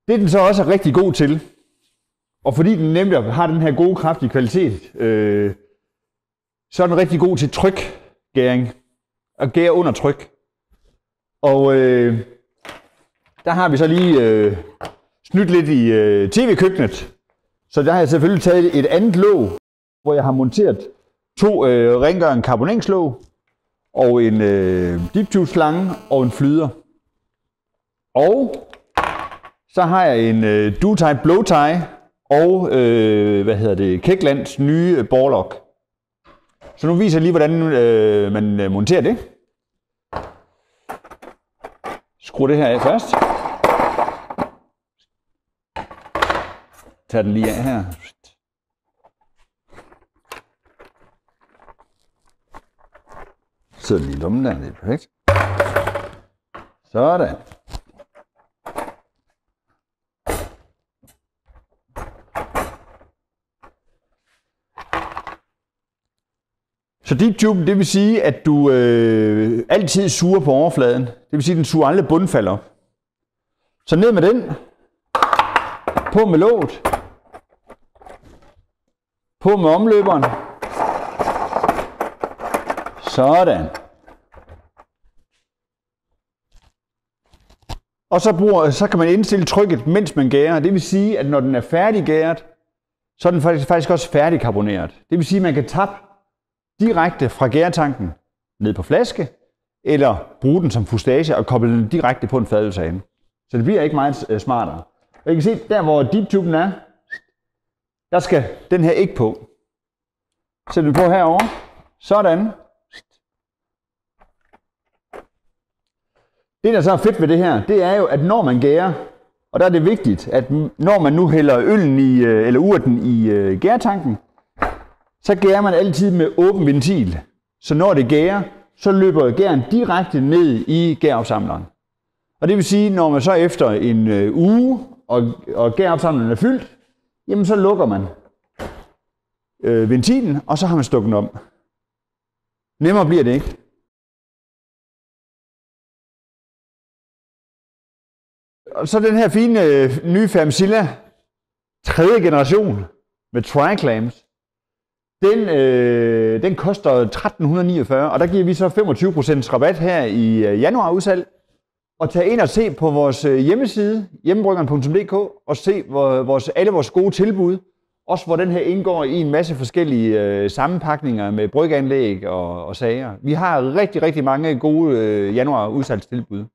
Det den så også er rigtig god til, og fordi den nemlig har den her gode, kraftige kvalitet, så er den rigtig god til trykgæring, og gære under tryk. Og der har vi så lige snydt lidt i tv-køkkenet, så der har jeg selvfølgelig taget et andet låg, hvor jeg har monteret 2 rengøring karboneringslåg, og en deep tube slange og en flyder. Og så har jeg en Duo-Type Blow-Tie og Keglands nye borelok. Så nu viser jeg lige, hvordan man monterer det. Skru det her af først. Tag den lige af her. Så lige lommen der, det er perfekt. Sådan. Så deep tube, det vil sige, at du altid suger på overfladen. Det vil sige, at den suger aldrig bundfald op. Så ned med den. På med låget. På med omløberen. Sådan. Og så kan man indstille trykket, mens man gærer. Det vil sige, at når den er færdiggæret, så er den faktisk også færdigkarboneret. Det vil sige, at man kan tappe direkte fra gæretanken ned på flaske, eller bruge den som fustage og koble den direkte på en fadølsane. Så det bliver ikke meget smartere. Og I kan se, der hvor deep-tuben er, der skal den her ikke på. Sæt den på herover. Sådan. Det der så er fedt ved det her, det er jo, at når man gærer, og der er det vigtigt, at når man nu hælder øllen i, eller urten i gærtanken, så gærer man altid med åben ventil. Så når det gærer, så løber gæren direkte ned i gæropsamleren. Og det vil sige, når man så efter en uge, og gæropsamleren er fyldt, jamen så lukker man ventilen, og så har man stukket den om. Nemmere bliver det ikke. Og så den her fine nye Fermsilla 3. generation med tri-clamps. Den koster 1349, og der giver vi så 25% rabat her i januar udsalg. Og tag ind og se på vores hjemmeside, hjemmebryggeren.dk, og se alle vores gode tilbud. Også hvor den her indgår i en masse forskellige sammenpakninger med bryggeanlæg og sager. Vi har rigtig, rigtig mange gode januar udsalgstilbud.